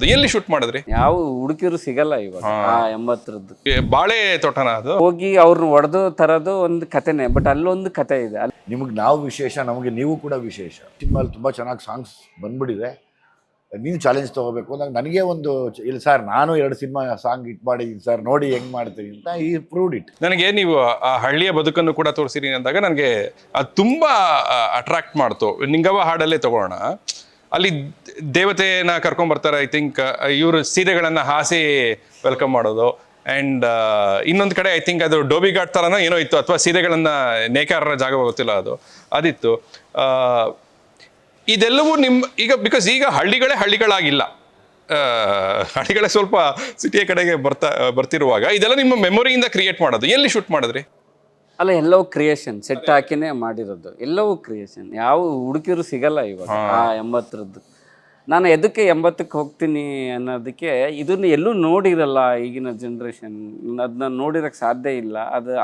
ಎಲ್ಲಿ ಶೂಟ್ ಮಾಡಿದ್ರಿ? ಯಾವ ಹುಡುಕಿರು ಸಿಗಲ್ಲ ಇವಾಗ ಆ 80ರದ್ದು. ಬಾಳೆ ತೋಟನ ಅದು? ಹೋಗಿ ಅವ್ರನ್ನ ಹೊಡೆದು ತರೋದು ಒಂದು ಕಥೆನೆ, ಬಟ್ ಅಲ್ಲೊಂದು ಕತೆ ಇದೆ. ನಿಮಗೆ ನಾವು ವಿಶೇಷ, ನಮಗೆ ನೀವು ಕೂಡ ವಿಶೇಷ. ಸಿನಿಮಾಲ್ಲಿ ತುಂಬ ಚೆನ್ನಾಗಿ ಸಾಂಗ್ಸ್ ಬಂದ್ಬಿಟ್ಟಿದೆ. ನೀನು ಚಾಲೆಂಜ್ ತೊಗೋಬೇಕು ಅಂದಾಗ ನನಗೆ ಒಂದು ಇಲ್ಲ ಸರ್, ನಾನು 2 ಸಿನಿಮಾ ಸಾಂಗ್ ಹಿಟ್ ಮಾಡಿದ್ದೀನಿ ಸರ್, ನೋಡಿ ಹೆಂಗೆ ಮಾಡ್ತೀನಿ ಅಂತ ಈ ಪ್ರೂವ್ಡ್ ಇಟ್. ನನಗೆ ನೀವು ಆ ಹಳ್ಳಿಯ ಬದುಕನ್ನು ಕೂಡ ತೋರಿಸಿರಿ ಅಂದಾಗ ನನಗೆ ಅದು ತುಂಬ ಅಟ್ರಾಕ್ಟ್ ಮಾಡ್ತು. ನಿಂಗವ್ವ ಹಾಡಲ್ಲೇ ತಗೋಣ, ಅಲ್ಲಿ ದೇವತೆನ ಕರ್ಕೊಂಡ್ಬರ್ತಾರೆ. ಐ ಥಿಂಕ್ ಇವರು ಸೀರೆಗಳನ್ನು ಹಾಸಿ ವೆಲ್ಕಮ್ ಮಾಡೋದು. ಆ್ಯಂಡ್ ಇನ್ನೊಂದು ಕಡೆ ಐ ಥಿಂಕ್ ಅದು ಡೋಬಿ ಘಾಟ್ ಥರನೋ ಏನೋ ಇತ್ತು, ಅಥವಾ ಸೀರೆಗಳನ್ನು ನೇಕಾರರ ಜಾಗ ಗೊತ್ತಿಲ್ಲ, ಅದಿತ್ತು. ಇದೆಲ್ಲವೂ ಈಗ ಬಿಕಾಸ್ ಈಗ ಹಳ್ಳಿಗಳಾಗಿಲ್ಲ, ಹಳ್ಳಿಗಳೇ ಸ್ವಲ್ಪ ಸಿಟಿಯ ಕಡೆಗೆ ಬರ್ತಿರುವಾಗ ಇದೆಲ್ಲ ನಿಮ್ಮ ಮೆಮೊರಿಯಿಂದ ಕ್ರಿಯೇಟ್ ಮಾಡೋದು. ಎಲ್ಲಿ ಶೂಟ್ ಮಾಡಿದ್ರಿ? ಅಲ್ಲ, ಎಲ್ಲವೂ ಕ್ರಿಯೇಷನ್, ಸೆಟ್ ಹಾಕಿನೇ ಮಾಡಿರೋದು, ಎಲ್ಲವೂ ಕ್ರಿಯೇಷನ್. ಯಾವ ಹುಡುಕಿರು ಸಿಗಲ್ಲ ಇವಾಗ ಆ 80ರದ್ದು. ನಾನು ಎದಕ್ಕೆ 80ಕ್ಕೆ ಹೋಗ್ತೀನಿ ಅನ್ನೋದಕ್ಕೆ, ಇದನ್ನ ಎಲ್ಲೂ ನೋಡಿರಲ್ಲ ಈಗಿನ ಜನ್ರೇಷನ್, ಅದನ್ನ ನೋಡಿರೋಕ್ಕೆ ಸಾಧ್ಯ ಇಲ್ಲ.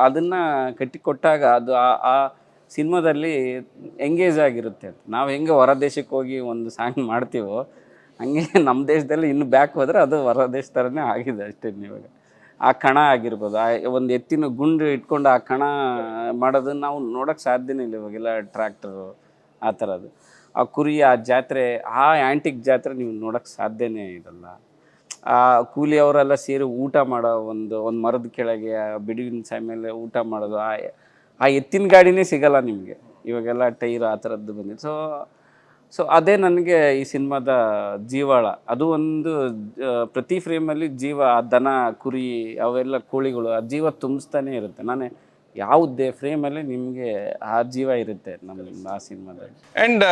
ಅದನ್ನು ಕಟ್ಟಿಕೊಟ್ಟಾಗ ಅದು ಆ ಸಿನಿಮಾದಲ್ಲಿ ಎಂಗೇಜ್ ಆಗಿರುತ್ತೆ. ನಾವು ಹೆಂಗೆ ಹೊರ ದೇಶಕ್ಕೆ ಹೋಗಿ ಒಂದು ಸಾಂಗ್ ಮಾಡ್ತೀವೋ ಹಂಗೆ ನಮ್ಮ ದೇಶದಲ್ಲಿ ಇನ್ನು ಬ್ಯಾಕ್ ಹೋದರೆ ಅದು ಹೊರ ದೇಶ ಥರನೇ ಆಗಿದೆ ಅಷ್ಟೇ. ಇವಾಗ ಆ ಕಣ ಆಗಿರ್ಬೋದು, ಒಂದು ಎತ್ತಿನ ಗುಂಡು ಇಟ್ಕೊಂಡು ಆ ಕಣ ಮಾಡೋದನ್ನು ನಾವು ನೋಡೋಕ್ಕೆ ಸಾಧ್ಯನೇ ಇಲ್ಲ ಇವಾಗೆಲ್ಲ. ಟ್ರ್ಯಾಕ್ಟರು ಆ ಥರದ್ದು, ಆ ಕುರಿ, ಆ ಜಾತ್ರೆ, ಆ ಆ್ಯಂಟಿಕ್ ಜಾತ್ರೆ ನೀವು ನೋಡೋಕ್ಕೆ ಸಾಧ್ಯನೇ ಇರಲ್ಲ. ಆ ಕೂಲಿಯವರೆಲ್ಲ ಸೇರಿ ಊಟ ಮಾಡೋ ಒಂದು ಮರದ ಕೆಳಗೆ ಬಿಡುವಿನ ಮೇಲೆ ಊಟ ಮಾಡೋದು, ಆ ಎತ್ತಿನ ಗಾಡಿನೇ ಸಿಗಲ್ಲ ನಿಮಗೆ ಇವಾಗೆಲ್ಲ. ಟೈರ್ ಆ ಥರದ್ದು ಬಂದಿದೆ. ಸೊ ಅದೇ ನನಗೆ ಈ ಸಿನಿಮಾದ ಜೀವಾಳ. ಅದು ಒಂದು ಪ್ರತಿ ಫ್ರೇಮಲ್ಲಿ ಜೀವ, ಆ ದನ, ಕುರಿ, ಅವೆಲ್ಲ ಕೋಳಿಗಳು, ಆ ಜೀವ ತುಂಬಿಸ್ತಾನೆ ಇರುತ್ತೆ. ನಾನು ಯಾವುದೇ ಫ್ರೇಮಲ್ಲಿ ನಿಮಗೆ ಆ ಜೀವ ಇರುತ್ತೆ ನಮ್ಮ ಆ ಸಿನಿಮಾದಲ್ಲಿ. ಆ್ಯಂಡ್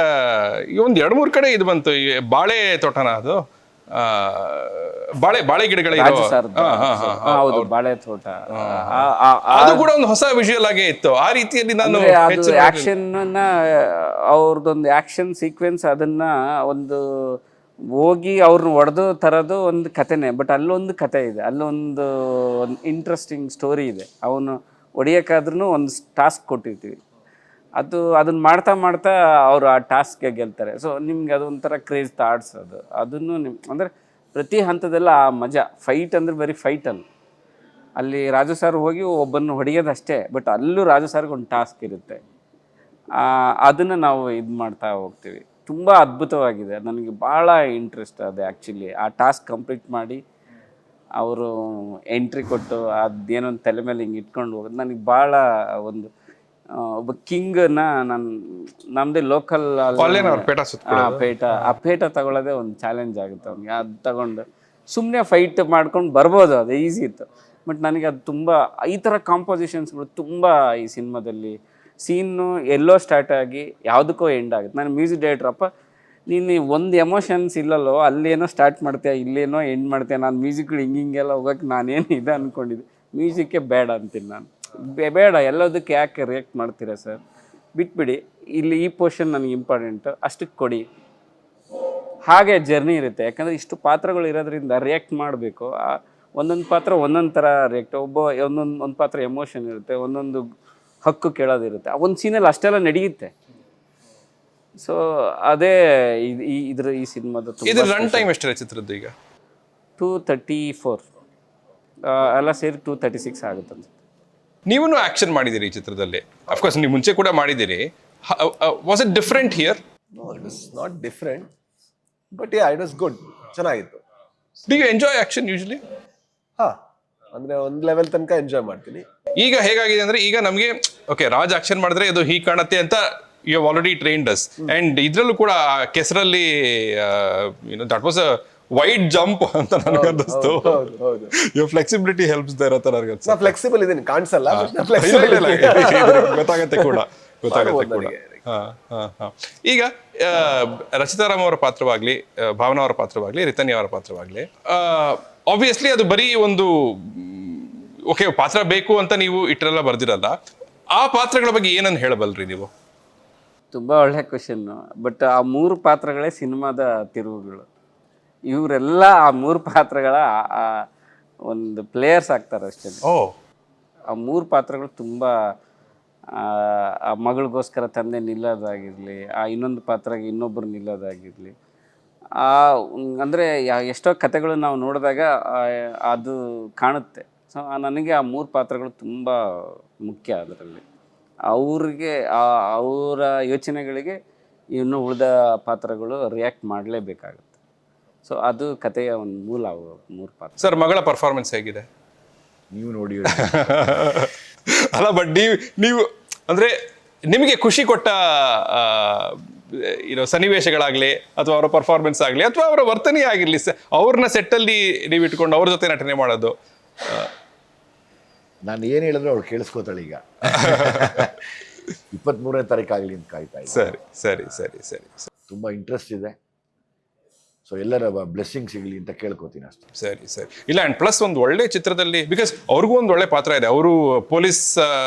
ಈ ಒಂದು 2-3 ಕಡೆ ಇದು ಬಂತು, ಈ ಬಾಳೆ ತೋಟನ ಅದು? ಬಾಳೆ ಗಿಡಗಳ ಹೌದು, ಬಾಳೆ ತೋಟ. ಅದು ಕೂಡ ಒಂದು ಹೊಸ ವಿಜುವಲ್ ಆಗೇ ಇತ್ತು. ಆ ರೀತಿಯಲ್ಲಿ ನಾನು ಆಕ್ಷನ್ ಅವ್ರದ್ದೊಂದು ಆಕ್ಷನ್ ಸೀಕ್ವೆನ್ಸ್, ಅದನ್ನ ಒಂದು ಹೋಗಿ ಅವ್ರನ್ನ ಹೊಡೆದು ತರೋದು ಒಂದು ಕಥೆನೆ, ಬಟ್ ಅಲ್ಲೊಂದು ಕತೆ ಇದೆ, ಅಲ್ಲೊಂದು ಇಂಟ್ರೆಸ್ಟಿಂಗ್ ಸ್ಟೋರಿ ಇದೆ. ಅವನು ಹೊಡಿಯೋಕ್ಕಾದ್ರೂ ಒಂದು ಟಾಸ್ಕ್ ಕೊಟ್ಟಿರ್ತೀವಿ, ಅದನ್ನ ಮಾಡ್ತಾ ಅವರು ಆ ಟಾಸ್ಕ್ಗೆ ಗೆಲ್ತಾರೆ. ಸೊ ನಿಮ್ಗೆ ಅದೊಂಥರ ಕ್ರೇಜ್ ಥಾಟ್ಸ್. ಅದನ್ನು ಅಂದರೆ ಪ್ರತಿ ಹಂತದಲ್ಲ ಆ ಮಜಾ. ಫೈಟ್ ಅಂದರೆ ಬರೀ ಫೈಟಲ್ಲಿ, ಅಲ್ಲಿ ರಾಜು ಸರ್ ಹೋಗಿ ಒಬ್ಬನ್ನು ಹೊಡೆಯೋದಷ್ಟೇ, ಬಟ್ ಅಲ್ಲೂ ರಾಜು ಸರ್ಗೆ ಒಂದು ಟಾಸ್ಕ್ ಇರುತ್ತೆ. ಅದನ್ನು ನಾವು ಇದು ಮಾಡ್ತಾ ಹೋಗ್ತೀವಿ. ತುಂಬ ಅದ್ಭುತವಾಗಿದೆ. ನನಗೆ ಭಾಳ ಇಂಟ್ರೆಸ್ಟ್ ಅದು ಆ್ಯಕ್ಚುಲಿ. ಆ ಟಾಸ್ಕ್ ಕಂಪ್ಲೀಟ್ ಮಾಡಿ ಅವರು ಎಂಟ್ರಿ ಕೊಟ್ಟು ಅದೇನೊಂದು ತಲೆ ಮೇಲೆ ಹಿಂಗೆ ಇಟ್ಕೊಂಡು ಹೋಗೋದು ನನಗೆ ಭಾಳ ಒಂದು ಒಬ್ಬ ಕಿಂಗ್ನ ನಾನು ನಮ್ಮದೇ ಲೋಕಲ್ ಪೇಟ ತಗೊಳ್ಳೋದೇ ಒಂದು ಚಾಲೆಂಜ್ ಆಗುತ್ತೆ ಅವ್ನಿಗೆ. ಅದು ತಗೊಂಡು ಸುಮ್ಮನೆ ಫೈಟ್ ಮಾಡ್ಕೊಂಡು ಬರ್ಬೋದು, ಅದು ಈಸಿ ಇತ್ತು. ಬಟ್ ನನಗೆ ಅದು ತುಂಬ ಈ ಥರ ಕಾಂಪೋಸಿಷನ್ಸ್ಗಳು ತುಂಬ ಈ ಸಿನಿಮಾದಲ್ಲಿ. ಸೀನು ಎಲ್ಲೋ ಸ್ಟಾರ್ಟ್ ಆಗಿ ಯಾವುದಕ್ಕೋ ಎಂಡ್ ಆಗುತ್ತೆ. ನಾನು ಮ್ಯೂಸಿಕ್ ಡೈರೆಕ್ಟ್ರಪ್ಪ, ನೀನು ಒಂದು ಎಮೋಷನ್ಸ್ ಇಲ್ಲಲ್ಲೋ, ಅಲ್ಲೇನೋ ಸ್ಟಾರ್ಟ್ ಮಾಡ್ತೀಯ, ಇಲ್ಲೇನೋ ಎಂಡ್ ಮಾಡ್ತೀಯ. ನಾನು ಮ್ಯೂಸಿಕ್ಗಳು ಹಿಂಗೆಲ್ಲ ಹೋಗೋಕ್ಕೆ ನಾನೇನು ಇದೆ ಅಂದ್ಕೊಂಡಿದ್ದೆ, ಮ್ಯೂಸಿಕ್ಕೇ ಬೇಡ ಅಂತೀನಿ ನಾನು. ಬೇಡ, ಎಲ್ಲದಕ್ಕೆ ಯಾಕೆ ರಿಯಾಕ್ಟ್ ಮಾಡ್ತೀರಾ ಸರ್, ಬಿಟ್ಬಿಡಿ, ಇಲ್ಲಿ ಈ ಪೋರ್ಷನ್ ನನಗೆ ಇಂಪಾರ್ಟೆಂಟು, ಅಷ್ಟಕ್ಕೆ ಕೊಡಿ. ಹಾಗೆ ಜರ್ನಿ ಇರುತ್ತೆ. ಯಾಕಂದರೆ ಇಷ್ಟು ಪಾತ್ರಗಳು ಇರೋದ್ರಿಂದ ರಿಯಾಕ್ಟ್ ಮಾಡಬೇಕು. ಒಂದೊಂದು ಪಾತ್ರ ಒಂದೊಂದು ಥರ ರಿಯಾಕ್ಟ್, ಒಂದೊಂದು ಪಾತ್ರ ಎಮೋಷನ್ ಇರುತ್ತೆ, ಒಂದೊಂದು ಹಕ್ಕು ಕೇಳೋದಿರುತ್ತೆ. ಆ ಒಂದು ಸೀನಲ್ಲಿ ಅಷ್ಟೆಲ್ಲ ನಡೆಯುತ್ತೆ. ಸೊ ಅದೇ ಈ ಸಿನಿಮಾದ ರನ್ ಟೈಮ್ ಎಷ್ಟಿದೆ ಚಿತ್ರದ್ದು? ಈಗ 234 ಎಲ್ಲ ಸೇರಿ 236 ಆಗುತ್ತೆ ಅನ್ಸುತ್ತೆ. ನೀವು ಆಕ್ಷನ್ ಮಾಡಿದ್ದೀರಿ ಈ ಚಿತ್ರದಲ್ಲಿ, ಅಫ್ಕೋರ್ಸ್ ನೀವು ಮುಂಚೆ ಕೂಡ ಮಾಡಿದ್ದೀರಿ. Was it different here? No, it was not different, but ya, it was good, ಚೆನ್ನಾಗಿತ್ತು. Do you enjoy action usually? ಅಂದ್ರೆ ಒಂದು ಲೆವೆಲ್ ತನಕ ಎಂಜಾಯ್ ಮಾಡ್ತೀನಿ. ಈಗ ಹೇಗಾಗಿದೆ ಅಂದ್ರೆ, ಈಗ ನಮಗೆ ಓಕೆ ರಾಜ್ ಆಕ್ಷನ್ ಮಾಡಿದ್ರೆ ಇದು ಹೀಗೆ ಕಾಣುತ್ತೆ ಅಂತ you have already trained us. And ಇದ್ರಲ್ಲೂ ಕೂಡ ಕೆಸರಲ್ಲಿ that was a wide jump ಅಂತ ನನಗೆ ಅನ್ನಿಸ್ತು. ಯುವರ್ ಫ್ಲೆಕ್ಸಿಬಿಲಿಟಿ ಹೆಲ್ಪ್ಸ್ ದೇರ್ ಅಂತ ನನಗೆ ಅನ್ಸುತ್ತೆ. ಫ್ಲೆಕ್ಸಿಬಲ್ ಇದೀನಿ, ಕಾಣಿಸಲ್ಲ, ಗೊತ್ತಾಗತ್ತೆ ಕೂಡ. ಈಗ ರಚಿತಾರಾಮ್ ಅವರ ಪಾತ್ರವಾಗ್ಲಿ, ಭಾವನಾ ಅವರ ಪಾತ್ರವಾಗ್ಲಿ, ರಿತನ್ಯ ಅವರ ಪಾತ್ರವಾಗ್ಲಿ, ಆಬ್ವಿಯಸ್ಲಿ ಅದು ಬರೀ ಒಂದು ಓಕೆ ಪಾತ್ರ ಬೇಕು ಅಂತ ನೀವು ಇಟ್ಟರೆಲ್ಲ ಬರ್ದಿರಲ್ಲ. ಆ ಪಾತ್ರಗಳ ಬಗ್ಗೆ ಏನನ್ನು ಹೇಳಬಲ್ರಿ ನೀವು? ತುಂಬ ಒಳ್ಳೆ ಕ್ವೆಶನ್ನು. ಬಟ್ ಆ 3 ಪಾತ್ರಗಳೇ ಸಿನಿಮಾದ ತಿರುವುಗಳು. ಇವರೆಲ್ಲ ಆ 3 ಪಾತ್ರಗಳ ಒಂದು ಪ್ಲೇಯರ್ಸ್ ಆಗ್ತಾರೆ ಅಷ್ಟೇ. ಆ 3 ಪಾತ್ರಗಳು ತುಂಬ, ಆ ಮಗಳಿಗೋಸ್ಕರ ತಂದೆ ನಿಲ್ಲೋದಾಗಿರಲಿ, ಆ ಇನ್ನೊಂದು ಪಾತ್ರಗೆ ಇನ್ನೊಬ್ಬರು ನಿಲ್ಲೋದಾಗಿರಲಿ, ಅಂದರೆ ಎಷ್ಟೋ ಕತೆಗಳು ನಾವು ನೋಡಿದಾಗ ಅದು ಕಾಣುತ್ತೆ. ಸೊ ನನಗೆ ಆ 3 ಪಾತ್ರಗಳು ತುಂಬ ಮುಖ್ಯ ಅದರಲ್ಲಿ. ಅವ್ರಿಗೆ ಅವರ ಯೋಚನೆಗಳಿಗೆ ಇನ್ನು ಉಳಿದ ಪಾತ್ರಗಳು ರಿಯಾಕ್ಟ್ ಮಾಡಲೇಬೇಕಾಗುತ್ತೆ. ಸೊ ಅದು ಕಥೆಯ ಒಂದು ಮೂಲ 3 ಪಾತ್ರ. ಸರ್, ಮಗಳ ಪರ್ಫಾರ್ಮೆನ್ಸ್ ಹೇಗಿದೆ? ನೀವು ನೋಡಿ ಅಲ್ಲ, ಬಟ್ ನೀವು ಅಂದರೆ ನಿಮಗೆ ಖುಷಿ ಕೊಟ್ಟ ಸನ್ನಿವೇಶಗಳಾಗಲಿ ಅಥವಾ ಅವರ ಪರ್ಫಾರ್ಮೆನ್ಸ್ ಆಗಲಿ ಅಥವಾ ಅವರ ವರ್ತನೆ ಆಗಿರಲಿ, ಅವ್ರನ್ನ ಸೆಟ್ಟಲ್ಲಿ ನೀವು ಇಟ್ಕೊಂಡು ಅವ್ರ ಜೊತೆ ನಟನೆ ಮಾಡೋದು, ನಾನು ಏನು ಹೇಳಿದ್ರು ಅವ್ಳು ಕೇಳಿಸ್ಕೋತಾಳೆ. ಈಗ 23ನೇ ತಾರೀಕು ಆಗಲಿ ಅಂತ ಕಾಯ್ತಾ ಇದ್ದೆ. ಸರಿ ಸರಿ ಸರಿ ಸರಿ ತುಂಬ ಇಂಟ್ರೆಸ್ಟ್ ಇದೆ. ಸೊ ಎಲ್ಲರ ಬ್ಲೆಸ್ಸಿಂಗ್ ಸಿಗಲಿ ಅಂತ ಕೇಳ್ಕೊತೀನಿ ಅಷ್ಟೇ. ಸರಿ ಸರಿ. ಇಲ್ಲ, ಆ್ಯಂಡ್ ಪ್ಲಸ್ ಒಂದು ಒಳ್ಳೆ ಚಿತ್ರದಲ್ಲಿ, ಬಿಕಾಸ್ ಅವ್ರಿಗೂ ಒಂದು ಒಳ್ಳೆ ಪಾತ್ರ ಇದೆ. ಅವರು ಪೊಲೀಸ್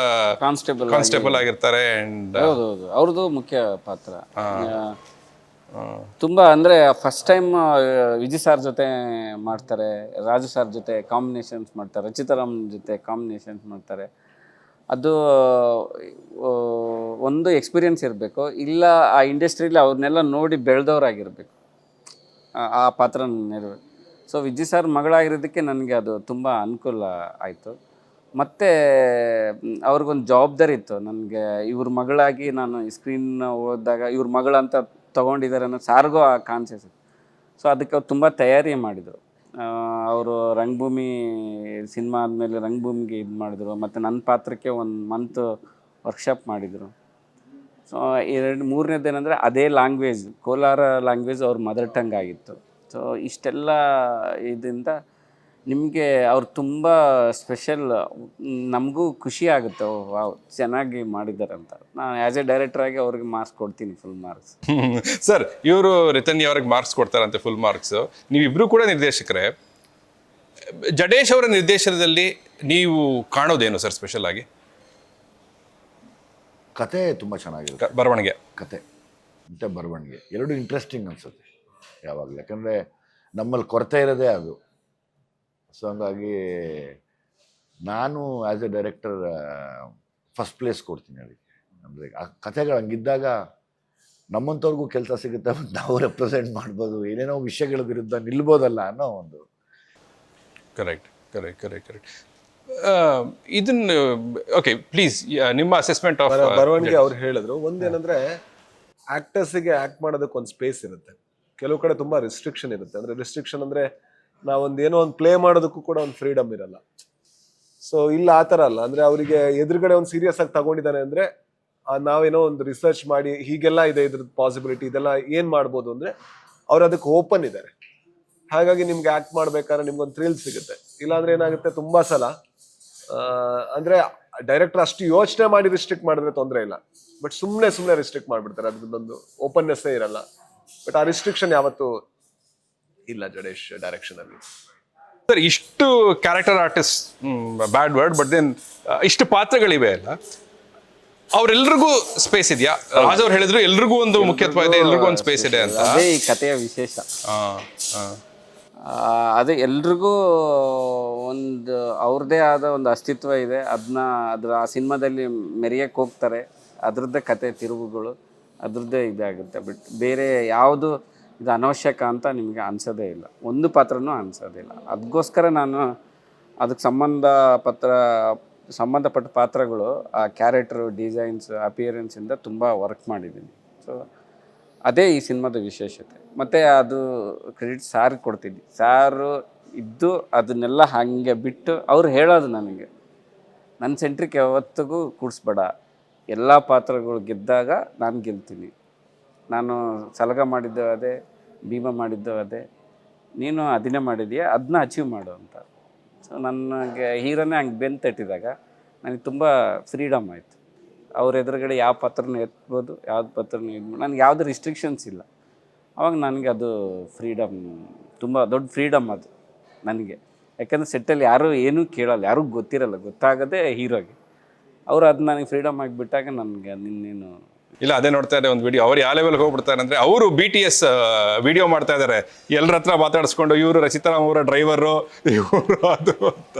ಕಾನ್ಸ್ಟೇಬಲ್ ಆಗಿರ್ತಾರೆ. ಆ್ಯಂಡ್ ಹೌದೌದು, ಅವ್ರದ್ದು ಮುಖ್ಯ ಪಾತ್ರ. ತುಂಬ ಅಂದರೆ ಫಸ್ಟ್ ಟೈಮ್ ವಿಜಯ್ ಸರ್ ಜೊತೆ ಮಾಡ್ತಾರೆ, ರಾಜು ಸರ್ ಜೊತೆ ಕಾಂಬಿನೇಷನ್ಸ್ ಮಾಡ್ತಾರೆ, ರಚಿತಾರಾಮ್ ಜೊತೆ ಕಾಂಬಿನೇಷನ್ಸ್ ಮಾಡ್ತಾರೆ. ಅದು ಒಂದು ಎಕ್ಸ್ಪೀರಿಯನ್ಸ್ ಇರಬೇಕು, ಇಲ್ಲ ಆ ಇಂಡಸ್ಟ್ರೀಲಿ ಅವ್ರನ್ನೆಲ್ಲ ನೋಡಿ ಬೆಳೆದವರಾಗಿರ್ಬೇಕು ಆ ಪಾತ್ರ ನೆರವೇರಿ. ಸೊ ವಿಜಯ್ ಸರ್ ಮಗಳಾಗಿರೋದಕ್ಕೆ ನನಗೆ ಅದು ತುಂಬ ಅನುಕೂಲ ಆಯಿತು. ಮತ್ತು ಅವ್ರಿಗೊಂದು ಜವಾಬ್ದಾರಿ ಇತ್ತು ನನಗೆ. ಇವ್ರ ಮಗಳಾಗಿ ನಾನು ಈ ಸ್ಕ್ರೀನ್ ಓದಿದಾಗ ಇವ್ರ ಮಗಳಂತ ತೊಗೊಂಡಿದ್ದಾರೆ ಅನ್ನೋ ಸಾರಿಗೂ ಆ ಕಾನ್ಸಿಯಸ್ ಇತ್ತು. ಸೊ ಅದಕ್ಕೆ ಅವ್ರು ತುಂಬ ತಯಾರಿ ಮಾಡಿದರು. ಅವರು ರಂಗಭೂಮಿ ಸಿನಿಮಾ ಆದಮೇಲೆ ರಂಗಭೂಮಿಗೆ ಇದು ಮಾಡಿದ್ರು, ಮತ್ತು ನನ್ನ ಪಾತ್ರಕ್ಕೆ 1 ಮಂತ್ ವರ್ಕ್ಶಾಪ್ ಮಾಡಿದರು. ಸೊ 3ನೇದೇನೆಂದರೆ ಅದೇ ಲ್ಯಾಂಗ್ವೇಜ್, ಕೋಲಾರ ಲ್ಯಾಂಗ್ವೇಜ್ ಅವ್ರ ಮದರ್ ಟಂಗ್ ಆಗಿತ್ತು. ಸೊ ಇಷ್ಟೆಲ್ಲ ಇದರಿಂದ ನಿಮಗೆ ಅವ್ರು ತುಂಬ ಸ್ಪೆಷಲ್, ನಮಗೂ ಖುಷಿ ಆಗುತ್ತೆ. ವಾವ್, ಚೆನ್ನಾಗಿ ಮಾಡಿದ್ದಾರೆ ಅಂತ. ನಾನು ಆ್ಯಸ್ ಎ ಡೈರೆಕ್ಟ್ರಾಗಿ ಅವ್ರಿಗೆ ಮಾರ್ಕ್ಸ್ ಕೊಡ್ತೀನಿ, ಫುಲ್ ಮಾರ್ಕ್ಸ್. ಸರ್, ಇವರು ರಿತನ್ಯ ಅವ್ರಿಗೆ ಮಾರ್ಕ್ಸ್ ಕೊಡ್ತಾರಂತೆ, ಫುಲ್ ಮಾರ್ಕ್ಸ್. ನೀವಿಬ್ಬರು ಕೂಡ ನಿರ್ದೇಶಕರೇ. ಜಡೇಶ್ ಅವರ ನಿರ್ದೇಶನದಲ್ಲಿ ನೀವು ಕಾಣೋದೇನು ಸರ್ ಸ್ಪೆಷಲ್ ಆಗಿ? ಕತೆ ತುಂಬ ಚೆನ್ನಾಗಿರುತ್ತೆ. ಬರವಣಿಗೆ, ಕತೆ ಮತ್ತು ಬರವಣಿಗೆ ಎರಡು ಇಂಟ್ರೆಸ್ಟಿಂಗ್ ಅನಿಸುತ್ತೆ ಯಾವಾಗಲೂ. ಯಾಕಂದರೆ ನಮ್ಮಲ್ಲಿ ಕೊರತೆ ಇರೋದೇ ಅದು. ಸೊ ಹಂಗಾಗಿ ನಾನು as A director first place ಕೊಡ್ತೀನಿ ಅದಕ್ಕೆ. ಅಂದರೆ ಆ ಕಥೆಗಳು ಹಂಗಿದ್ದಾಗ ನಮ್ಮಂಥವ್ರಿಗೂ ಕೆಲಸ ಸಿಗುತ್ತೆ, ನಾವು ರೆಪ್ರೆಸೆಂಟ್ ಮಾಡ್ಬೋದು, ಏನೇನೋ ವಿಷಯಗಳ ವಿರುದ್ಧ ನಿಲ್ಬೋದಲ್ಲ ಅನ್ನೋ ಒಂದು. Correct correct correct correct. ಇದನ್ನ ಓಕೆ, ಪ್ಲೀಸ್ ನಿಮ್ಮ ಅಸೆಸ್ಮೆಂಟ್ ಆಫ್ ಬರವಣಿಗೆ ಅವ್ರು ಹೇಳಿದ್ರು. ಒಂದೇನಂದ್ರೆ ಆಕ್ಟರ್ಸಿಗೆ ಆಕ್ಟ್ ಮಾಡೋದಕ್ಕೆ ಒಂದು ಸ್ಪೇಸ್ ಇರುತ್ತೆ, ಕೆಲವು ಕಡೆ ತುಂಬಾ ರಿಸ್ಟ್ರಿಕ್ಷನ್ ಇರುತ್ತೆ. ಅಂದ್ರೆ ರಿಸ್ಟ್ರಿಕ್ಷನ್ ಅಂದ್ರೆ ನಾವೊಂದು ಏನೋ ಒಂದು ಪ್ಲೇ ಮಾಡೋದಕ್ಕೂ ಕೂಡ ಒಂದು ಫ್ರೀಡಮ್ ಇರಲ್ಲ. ಸೊ ಇಲ್ಲ ಆ ಥರ ಅಲ್ಲ. ಅಂದ್ರೆ ಅವರಿಗೆ ಎದುರುಗಡೆ ಒಂದು ಸೀರಿಯಸ್ ಆಗಿ ತಗೊಂಡಿದ್ದಾನೆ ಅಂದ್ರೆ ನಾವೇನೋ ಒಂದು ರಿಸರ್ಚ್ ಮಾಡಿ ಹೀಗೆಲ್ಲ ಇದೆ ಇದ್ರದ್ದು ಪಾಸಿಬಿಲಿಟಿ, ಇದೆಲ್ಲ ಏನ್ ಮಾಡ್ಬೋದು ಅಂದ್ರೆ ಅವ್ರು ಅದಕ್ಕೆ ಓಪನ್ ಇದ್ದಾರೆ. ಹಾಗಾಗಿ ನಿಮ್ಗೆ ಆಕ್ಟ್ ಮಾಡ್ಬೇಕಾದ್ರೆ ನಿಮ್ಗೊಂದು ಥ್ರಿಲ್ ಸಿಗುತ್ತೆ. ಇಲ್ಲಾಂದ್ರೆ ಏನಾಗುತ್ತೆ, ತುಂಬಾ ಸಲ ಅಂದ್ರೆ ಡೈರೆಕ್ಟರ್ ಅಷ್ಟು ಯೋಚನೆ ಮಾಡಿ ರಿಸ್ಟ್ರಿಕ್ಟ್ ಮಾಡಿದ್ರೆ ತೊಂದರೆ ಇಲ್ಲ, ಬಟ್ ಸುಮ್ಮನೆ ರಿಸ್ಟ್ರಿಕ್ಟ್ ಮಾಡ್ಬಿಡ್ತಾರೆ, ಅದ್ರದ್ದೊಂದು ಓಪನ್ನೆಸ್ಸೇ ಇರಲ್ಲ. ಬಟ್ ಆ ರಿಸ್ಟ್ರಿಕ್ಷನ್ ಯಾವತ್ತೂ ಇಲ್ಲ ಜಡೇಶ್ ಡೈರೆಕ್ಷನ್ ಅಲ್ಲಿ. ಸರ್, ಇಷ್ಟು character artist, bad word, but then ಇಷ್ಟು ಪಾತ್ರಗಳಿವೆ ಅಲ್ಲ, ಅವ್ರೆಲ್ರಿಗೂ ಸ್ಪೇಸ್ ಇದೆಯಾ? ರಾಜ್ ಅವ್ರು ಹೇಳಿದ್ರು ಎಲ್ರಿಗೂ ಒಂದು ಮುಖ್ಯತ್ವ ಇದೆ, ಎಲ್ರಿಗೂ ಒಂದು ಸ್ಪೇಸ್ ಇದೆ ಅಂತ. ಅದೇ ಈ ಕಥೆಯ ವಿಶೇಷ. ಅದೇ ಎಲ್ರಿಗೂ ಒಂದು ಅವ್ರದ್ದೇ ಆದ ಒಂದು ಅಸ್ತಿತ್ವ ಇದೆ. ಆ ಸಿನಿಮಾದಲ್ಲಿ ಮೆರೆಯಕ್ಕೆ ಹೋಗ್ತಾರೆ, ಅದ್ರದ್ದೇ ಕತೆ ತಿರುವುಗಳು, ಅದ್ರದ್ದೇ ಇದಾಗುತ್ತೆ. ಬಟ್ ಬೇರೆ ಯಾವುದು ಇದು ಅನವಶ್ಯಕ ಅಂತ ನಿಮಗೆ ಅನ್ಸೋದೇ ಇಲ್ಲ, ಒಂದು ಪಾತ್ರನೂ ಅನ್ಸೋದಿಲ್ಲ. ಅದಕ್ಕೋಸ್ಕರ ನಾನು ಅದಕ್ಕೆ ಸಂಬಂಧಪಟ್ಟ ಪಾತ್ರಗಳು, ಆ ಕ್ಯಾರೆಕ್ಟರು, ಡಿಸೈನ್ಸ್, ಅಪಿಯರೆನ್ಸಿಂದ ತುಂಬ ವರ್ಕ್ ಮಾಡಿದ್ದೀನಿ. ಸೊ ಅದೇ ಈ ಸಿನಿಮಾದ ವಿಶೇಷತೆ. ಮತ್ತು ಅದು ಕ್ರೆಡಿಟ್ ಸಾರಿಗೆ ಕೊಡ್ತೀನಿ. ಸಾರು ಇದ್ದು ಅದನ್ನೆಲ್ಲ ಹಾಗೆ ಬಿಟ್ಟು ಅವ್ರು ಹೇಳೋದು ನನಗೆ, ನನ್ನ ಸೆಂಟ್ರಿಗೆ ಯಾವತ್ತಿಗೂ ಕೂಡಿಸ್ಬೇಡ, ಎಲ್ಲ ಪಾತ್ರಗಳು ಗೆದ್ದಾಗ ನಾನು ಗೆಲ್ತೀನಿ. ನಾನು ಸಲಗ ಮಾಡಿದ್ದು ಅದೇ, ಭೀಮ ಮಾಡಿದ್ದು ಅದೇ, ನೀನು ಅದನ್ನೇ ಮಾಡಿದೀಯ, ಅದನ್ನ ಅಚೀವ್ ಮಾಡು ಅಂತ. ಸೊ ನನಗೆ ಹೀರೋನೇ ಹಂಗೆ ಬೆನ್ನು ತಟ್ಟಿದಾಗ ನನಗೆ ತುಂಬ ಫ್ರೀಡಮ್ ಆಯಿತು. ಅವ್ರ ಎದುರುಗಡೆ ಯಾವ ಪಾತ್ರನೂ ಎತ್ಬೋದು, ಯಾವ್ದು ಪಾತ್ರನೂ ಇದು, ನನಗೆ ಯಾವುದೇ ರಿಸ್ಟ್ರಿಕ್ಷನ್ಸ್ ಇಲ್ಲ. ಅವಾಗ ನನಗೆ ಅದು ಫ್ರೀಡಮ್, ತುಂಬ ದೊಡ್ಡ ಫ್ರೀಡಮ್ ಅದು ನನಗೆ. ಯಾಕಂದರೆ ಸೆಟ್ಟಲ್ಲಿ ಯಾರೂ ಏನೂ ಕೇಳಲ್ಲ, ಯಾರಿಗೂ ಗೊತ್ತಿರಲ್ಲ, ಗೊತ್ತಾಗದೆ ಹೀರೋಗೆ. ಅವರು ಅದು ನನಗೆ ಫ್ರೀಡಮ್ ಆಗಿಬಿಟ್ಟಾಗ ನನಗೆ ನಿನ್ನೇನು ಇಲ್ಲ. ಅದೇ ನೋಡ್ತಾ ಇದ್ದೆ ಒಂದು ವಿಡಿಯೋ, ಅವ್ರು ಯಾವ ಲೆವೆಲ್ಗೆ ಹೋಗ್ಬಿಡ್ತಾರೆ ಅಂದರೆ, ಅವರು BTS ವಿಡಿಯೋ ಮಾಡ್ತಾ ಇದ್ದಾರೆ, ಎಲ್ಲರ ಹತ್ರ ಮಾತಾಡಿಸ್ಕೊಂಡು, ಇವರು ರಚಿತಾರಾಮ್ ಅವರ ಡ್ರೈವರು, ಇವರು ಅದು ಅಂತ.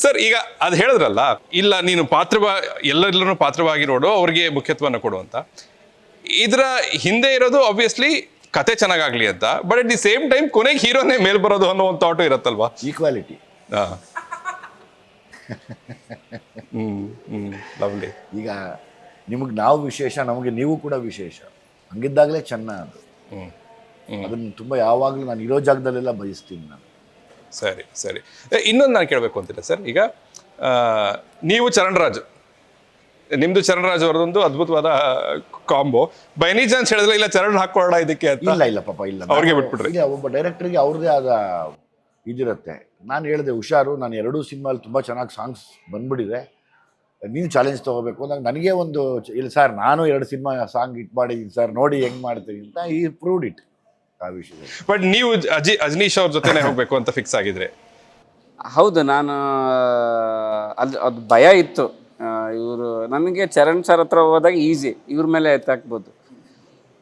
ಸರ್, ಈಗ ಅದು ಹೇಳಿದ್ರಲ್ಲ, ಇಲ್ಲ ನೀನು ಎಲ್ಲರೂ ಪಾತ್ರವಾಗಿ ನೋಡು, ಅವ್ರಿಗೆ ಮುಖ್ಯತ್ವನ ಕೊಡು ಅಂತ. ಇದರ ಹಿಂದೆ ಇರೋದು ಆಬ್ವಿಯಸ್ಲಿ ಕತೆ ಚೆನ್ನಾಗಾಗ್ಲಿ ಅಂತ, but at the same time ಕೊನೆಗೆ ಹೀರೋನೇ ಮೇಲ್ ಬರೋದು ಅನ್ನೋ ಒಂದು ಥಾಟು ಇರುತ್ತಲ್ವಾ? ಈಕ್ವಾಲಿಟಿ. ಲವ್ಲಿ. ಈಗ ನಿಮಗೆ ನಾವು ವಿಶೇಷ, ನಮಗೆ ನೀವು ಕೂಡ ವಿಶೇಷ, ಹಂಗಿದ್ದಾಗಲೇ ಚೆನ್ನ ಅದು. ಅದನ್ನು ತುಂಬ ಯಾವಾಗಲೂ ನಾನು ಇರೋ ಜಾಗದಲ್ಲೆಲ್ಲ ಬಯಸ್ತೀನಿ ನಾನು. ಸರಿ ಸರಿ. ಇನ್ನೊಂದು ನಾನು ಕೇಳಬೇಕು ಅಂತಿಲ್ಲ ಸರ್, ಈಗ ನೀವು ಚರಣ್ ರಾಜ್, ನಿಮ್ದು ಚರಣ್ ರಾಜ್ ಅವರದೊಂದು ಅದ್ಭುತವಾದ ಕಾಂಬೋ. ಬೈ ಎನಿ ಚಾನ್ಸ್ ಹೇಳಿದ್ರೆ ಇಲ್ಲ ಚರಣ್ ಹಾಕೊಳ್ಳೋಣ ಇದಕ್ಕೆ ಅಂತ? ಇಲ್ಲ ಪಾಪ, ಇಲ್ಲ, ಅವ್ರಿಗೆ ಬಿಟ್ಬಿಟ್ರಿ. ಈಗ ಒಬ್ಬ ಡೈರೆಕ್ಟರ್ಗೆ ಅವ್ರದ್ದೇ ಆದ ಇದಿರುತ್ತೆ. ನಾನು ಹೇಳಿದೆ ಹುಷಾರು, ನಾನು 2 ಸಿನಿಮಾಲಿ ತುಂಬ ಚೆನ್ನಾಗಿ ಸಾಂಗ್ಸ್ ಬಂದ್ಬಿಟ್ಟಿದೆ, ನೀನು ಚಾಲೆಂಜ್ ತೊಗೋಬೇಕು ಅಂದಾಗ ನನಗೆ ಒಂದು ಇಲ್ಲ ಸರ್, ನಾನು 2 ಸಿನಿಮಾ ಸಾಂಗ್ ಹಿಟ್ ಮಾಡಿದ್ದೀನಿ ಸರ್, ನೋಡಿ ಹೆಂಗೆ ಮಾಡ್ತೀನಿ ಅಂತ ಈ ಪ್ರೂವ್ಡ್ ಇಟ್ ಆ ವಿಷಯದಲ್ಲಿ. ಬಟ್ ನೀವು ಅಜನೀಶ್ ಅವ್ರ ಜೊತೆನೇ ಹೋಗ್ಬೇಕು ಅಂತ ಫಿಕ್ಸ್ ಆಗಿದ್ರೆ? ಹೌದು, ನಾನು ಅದು ಭಯ ಇತ್ತು. ಇವರು ನನಗೆ ಚರಣ್ ಸರ್ ಹತ್ರ ಹೋದಾಗ ಈಸಿ, ಇವ್ರ ಮೇಲೆ ಎತ್ತಾಕ್ಬೋದು.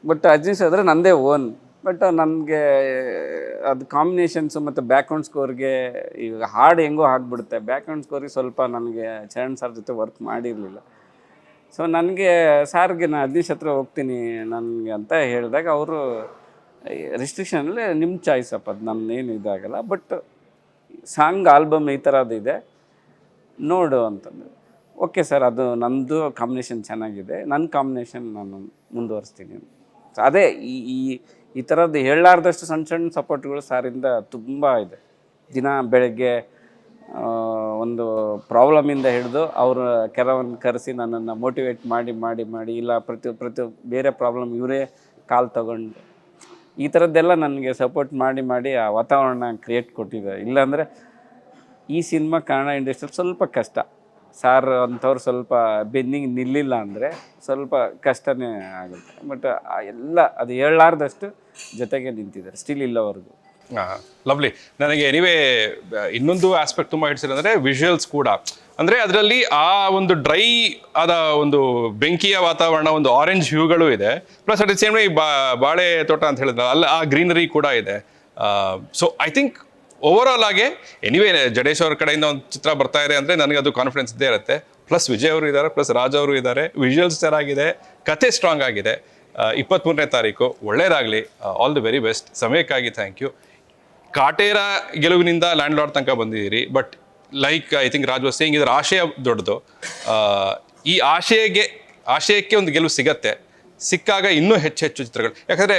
ಬಟ್ ಅಜನೀಶ್ ಆದರೆ ನಂದೇ ಓನ್. ಬಟ್ ನನಗೆ ಅದು ಕಾಂಬಿನೇಷನ್ಸು ಮತ್ತು ಬ್ಯಾಕ್ಗ್ರೌಂಡ್ ಸ್ಕೋರ್ಗೆ, ಈಗ ಹಾಡು ಹೆಂಗೋ ಆಗಿಬಿಡುತ್ತೆ, ಬ್ಯಾಕ್ಗ್ರೌಂಡ್ ಸ್ಕೋರಿಗೆ ಸ್ವಲ್ಪ ನನಗೆ ಚರಣ್ ಸರ್ ಜೊತೆ ವರ್ಕ್ ಮಾಡಿರಲಿಲ್ಲ. ಸೊ ನನಗೆ ಸಾರ್ಗೆ ನಾನು ಅಜನೀಶ್ ಹತ್ರ ಹೋಗ್ತೀನಿ ನನಗೆ ಅಂತ ಹೇಳಿದಾಗ ಅವರು ರಿಸ್ಟ್ರಿಕ್ಷನಲ್ಲಿ ನಿಮ್ಮ ಚಾಯ್ಸ್ ಅಪ್ಪ, ಅದು ನಮ್ಮನ್ನೇನು ಇದಾಗಲ್ಲ, ಬಟ್ ಸಾಂಗ್ ಆಲ್ಬಮ್ ಈ ಥರದ್ದು ಇದೆ ನೋಡು ಅಂತಂದು. ಓಕೆ ಸರ್, ಅದು ನನ್ನದು ಕಾಂಬಿನೇಷನ್ ಚೆನ್ನಾಗಿದೆ, ನನ್ನ ಕಾಂಬಿನೇಷನ್ ನಾನು ಮುಂದುವರಿಸ್ತೀನಿ. ಸೊ ಅದೇ ಈ ಥರದ್ದು ಹೇಳಲಾರ್ದಷ್ಟು ಸಣ್ಣ ಸಣ್ಣ ಸಪೋರ್ಟ್ಗಳು ಸಾರಿಂದ ತುಂಬ ಇದೆ. ದಿನ ಬೆಳಗ್ಗೆ ಒಂದು ಪ್ರಾಬ್ಲಮಿಂದ ಹಿಡಿದು ಅವರು ಕೆಲವೊಂದು ಕರೆಸಿ ನನ್ನನ್ನು ಮೋಟಿವೇಟ್ ಮಾಡಿ ಇಲ್ಲ ಪ್ರತಿ ಬೇರೆ ಪ್ರಾಬ್ಲಮ್ ಇವರೇ ಕಾಲ್ ತಗೊಂಡು ಈ ಥರದ್ದೆಲ್ಲ ನನಗೆ ಸಪೋರ್ಟ್ ಮಾಡಿ ಆ ವಾತಾವರಣ ಕ್ರಿಯೇಟ್ ಕೊಟ್ಟಿದ್ದಾರೆ. ಇಲ್ಲಾಂದರೆ ಈ ಸಿನಿಮಾ ಕನ್ನಡ ಇಂಡಸ್ಟ್ರಿಯಲ್ಲಿ ಸ್ವಲ್ಪ ಕಷ್ಟ. ಸಾರ್ ಅಂಥವ್ರು ಸ್ವಲ್ಪ ಬೆನ್ನಿಗೆ ನಿಲ್ಲಿಲ್ಲ ಅಂದರೆ ಸ್ವಲ್ಪ ಕಷ್ಟನೇ ಆಗುತ್ತೆ. ಬಟ್ ಎಲ್ಲ ಅದು ಹೇಳಲಾರ್ದಷ್ಟು ಜೊತೆಗೆ ನಿಂತಿದ್ದಾರೆ ಸ್ಟಿಲ್ ಇಲ್ಲವರೆಗೂ. ಲವ್ಲಿ. ನನಗೆ ಎನಿವೇ ಇನ್ನೊಂದು ಆಸ್ಪೆಕ್ಟ್ ತುಂಬ ಹಿಡಿಸಿದ್ರೆ ಅಂದರೆ ವಿಜುವಲ್ಸ್ ಕೂಡ. ಅಂದರೆ ಅದರಲ್ಲಿ ಆ ಒಂದು ಡ್ರೈ ಆದ ಒಂದು ಬೆಂಕಿಯ ವಾತಾವರಣ, ಒಂದು ಆರೆಂಜ್ ಹ್ಯೂಗಳು ಇದೆ, ಪ್ಲಸ್ ಅಟ್ ದಿ ಸೇಮ್ ಈ ಬಾಳೆ ತೋಟ ಅಂತ ಹೇಳಿದ್ರೆ ಅಲ್ಲಿ ಆ ಗ್ರೀನರಿ ಕೂಡ ಇದೆ. So I think over all ಆಗಿ ಎನಿವೇ ಜಡೇಶ್ ಅವ್ರ ಕಡೆಯಿಂದ ಒಂದು ಚಿತ್ರ ಬರ್ತಾ ಇದೆ ಅಂದರೆ ನನಗೆ ಅದು ಕಾನ್ಫಿಡೆನ್ಸ್ ಇದ್ದೇ ಇರುತ್ತೆ. ಪ್ಲಸ್ ವಿಜಯ್ ಅವರು ಇದ್ದಾರೆ, ಪ್ಲಸ್ ರಾಜ್ ಅವರು ಇದ್ದಾರೆ, ವಿಜುವಲ್ಸ್ ಚೆನ್ನಾಗಿದೆ, ಕತೆ ಸ್ಟ್ರಾಂಗ್ ಆಗಿದೆ. 23ನೇ ತಾರೀಕು ಒಳ್ಳೇದಾಗಲಿ. All the very best. ಸಮಯಕ್ಕಾಗಿ ಥ್ಯಾಂಕ್ ಯು. ಕಾಟೇರ ಗೆಲುವಿನಿಂದ ಲ್ಯಾಂಡ್ ಲಾರ್ಡ್ ತನಕ ಬಂದಿದ್ದೀರಿ, but like I think Raj was saying, ಇದರ ಆಶಯ ದೊಡ್ಡದು. ಈ ಆಶಯಕ್ಕೆ ಒಂದು ಗೆಲುವು ಸಿಕ್ಕಾಗ ಇನ್ನೂ ಹೆಚ್ಚು ಚಿತ್ರಗಳು. ಯಾಕಂದರೆ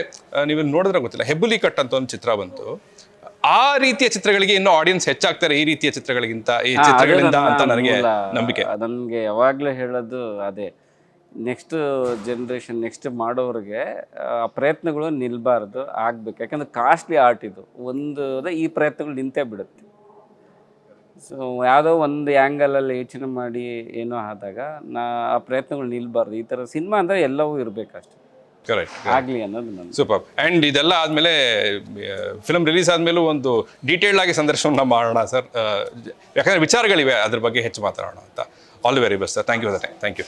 ನೀವು ನೋಡಿದ್ರೆ ಗೊತ್ತಿಲ್ಲ, ಹೆಬ್ಬುಲಿ ಕಟ್ ಅಂತ ಒಂದು ಚಿತ್ರ ಬಂತು, ಆ ರೀತಿಯ ಚಿತ್ರಗಳಿಗೆ ಇನ್ನೂ ಆಡಿಯನ್ಸ್ ಹೆಚ್ಚಾಗ್ತಾರೆ ಈ ರೀತಿಯ ಚಿತ್ರಗಳಿಗಿಂತ, ಈ ಚಿತ್ರಗಳಿಂದ ಅಂತ ನನಗೆ ನಂಬಿಕೆ. ನನಗೆ ಯಾವಾಗಲೂ ಹೇಳೋದು ಅದೇ, ನೆಕ್ಸ್ಟ್ ಜನ್ರೇಷನ್ ನೆಕ್ಸ್ಟ್ ಮಾಡೋರಿಗೆ ಪ್ರಯತ್ನಗಳು ನಿಲ್ಬಾರ್ದು, ಆಗಬೇಕು. ಯಾಕಂದರೆ ಕಾಸ್ಟ್ಲಿ ಆರ್ಟ್ ಇದು, ಈ ಪ್ರಯತ್ನಗಳು ನಿಂತೇ ಬಿಡುತ್ತೆ. ಸೊ ಯಾವುದೋ ಒಂದು ಆ್ಯಂಗಲಲ್ಲಿ ಯೋಚನೆ ಮಾಡಿ ಏನೋ ಆದಾಗ ಆ ಪ್ರಯತ್ನಗಳು ನಿಲ್ಬಾರ್ದು. ಈ ಥರ ಸಿನಿಮಾ ಅಂದರೆ ಎಲ್ಲವೂ ಇರಬೇಕಷ್ಟೆ, ಕರೆಕ್ಟ್ ಆಗಲಿ ಅನ್ನೋದು ನನ್ನ. ಸೂಪರ್. ಆ್ಯಂಡ್ ಇದೆಲ್ಲ ಆದಮೇಲೆ ಫಿಲ್ಮ್ ರಿಲೀಸ್ ಆದಮೇಲೂ ಒಂದು ಡೀಟೇಲ್ಡ್ ಆಗಿ ಸಂದರ್ಶನ ಮಾಡೋಣ ಸರ್, ಯಾಕಂದರೆ ವಿಚಾರಗಳಿವೆ ಅದ್ರ ಬಗ್ಗೆ ಹೆಚ್ಚು ಮಾತಾಡೋಣ ಅಂತ. All the very best sir. Thank you.